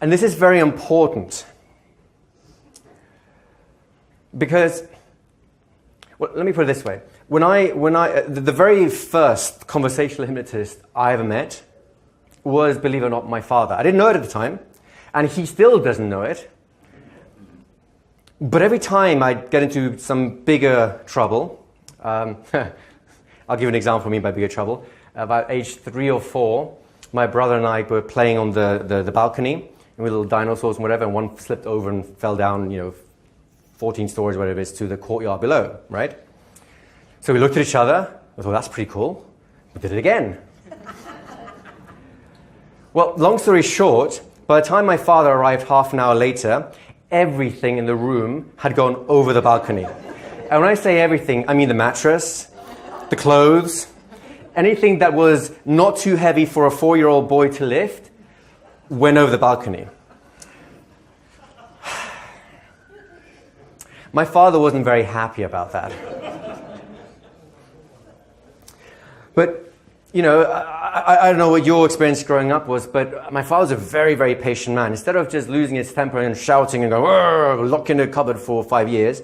And this is very important because, well, let me put it this way. The very first conversational hypnotist I ever met was, believe it or not, my father. I didn't know it at the time, and he still doesn't know it. But every time I get into some bigger trouble, I'll give you an example of what I mean by bigger trouble. About age 3 or 4, my brother and I were playing on the balcony with little dinosaurs and whatever, and one slipped over and fell down, 14 stories, whatever it is, to the courtyard below, right? So we looked at each other. I thought, that's pretty cool. We did it again. Well, long story short, by the time my father arrived half an hour later, everything in the room had gone over the balcony. And when I say everything, I mean the mattress, the clothes, anything that was not too heavy for a 4-year-old boy to lift went over the balcony. My father wasn't very happy about that. But, I don't know what your experience growing up was, but my father was a very, very patient man. Instead of just losing his temper and shouting and going, locked in a cupboard for 5 years,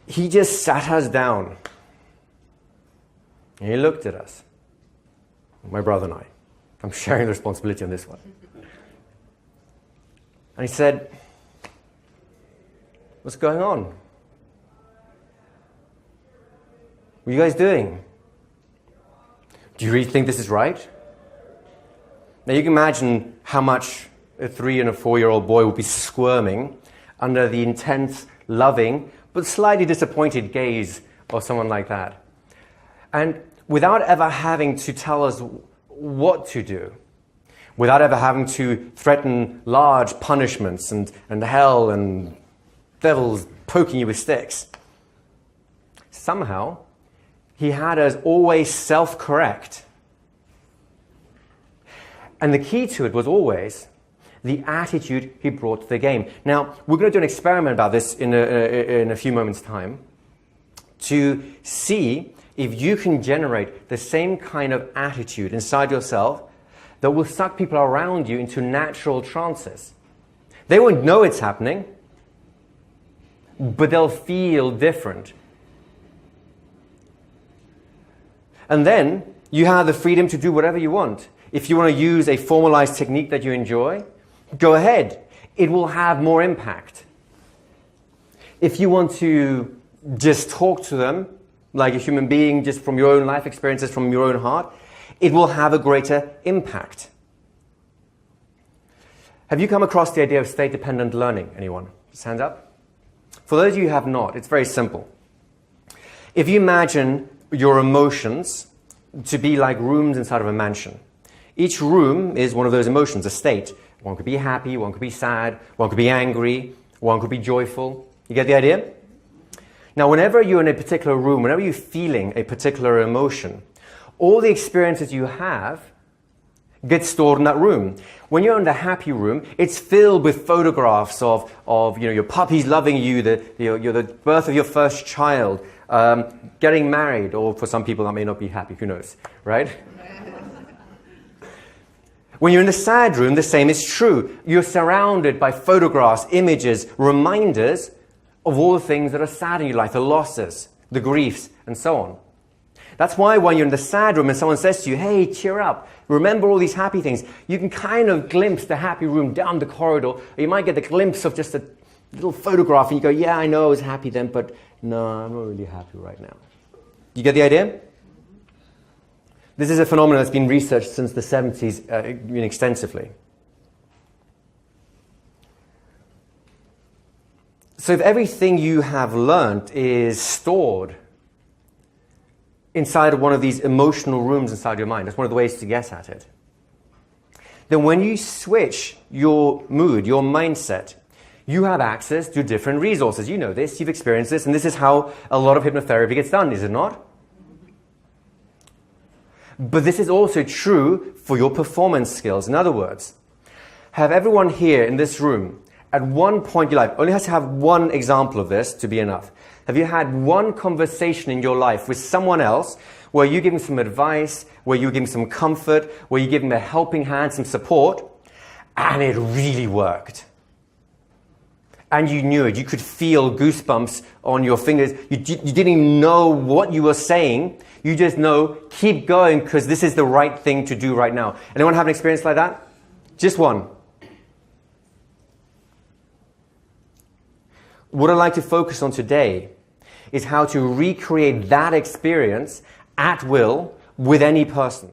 he just sat us down. And he looked at us, my brother and I. I'm sharing the responsibility on this one. And he said, what's going on? What are you guys doing? Do you really think this is right? Now you can imagine how much a 3 and a 4-year-old boy would be squirming under the intense, loving, but slightly disappointed gaze of someone like that. And without ever having to tell us what to do, without ever having to threaten large punishments and hell and devils poking you with sticks, somehow he had us always self-correct. And the key to it was always the attitude he brought to the game. Now, we're going to do an experiment about this in a few moments' time to see if you can generate the same kind of attitude inside yourself that will suck people around you into natural trances. They won't know it's happening, but they'll feel different. And then you have the freedom to do whatever you want. If you want to use a formalized technique that you enjoy, go ahead. It will have more impact. If you want to just talk to them like a human being, just from your own life experiences, from your own heart, it will have a greater impact. Have you come across the idea of state-dependent learning? Anyone? Just hands up. For those of you who have not, it's very simple. If you imagine your emotions to be like rooms inside of a mansion. Each room is one of those emotions, a state. One could be happy, one could be sad, one could be angry, one could be joyful. You get the idea? Now, whenever you're in a particular room, whenever you're feeling a particular emotion, all the experiences you have get stored in that room. When you're in the happy room, it's filled with photographs of your puppies loving you, the birth of your first child, getting married, or for some people that may not be happy, who knows, right? When you're in the sad room, the same is true. You're surrounded by photographs, images, reminders of all the things that are sad in your life, the losses, the griefs, and so on. That's why when you're in the sad room and someone says to you, hey, cheer up, remember all these happy things, you can kind of glimpse the happy room down the corridor, or you might get the glimpse of just a little photograph and you go, yeah, I know I was happy then, but no, I'm not really happy right now. You get the idea? This is a phenomenon that's been researched since the 70s extensively. So if everything you have learned is stored inside of one of these emotional rooms inside your mind, that's one of the ways to get at it, then when you switch your mood, your mindset, you have access to different resources. You know this, you've experienced this, and this is how a lot of hypnotherapy gets done, is it not? But this is also true for your performance skills. In other words, have everyone here in this room, at one point in your life, only has to have one example of this to be enough. Have you had one conversation in your life with someone else where you give them some advice, where you give them some comfort, where you give them a helping hand, some support, and it really worked. And you knew it. You could feel goosebumps on your fingers. You didn't even know what you were saying. You just know, keep going because this is the right thing to do right now. Anyone have an experience like that? Just one. What I'd like to focus on today is how to recreate that experience at will with any person.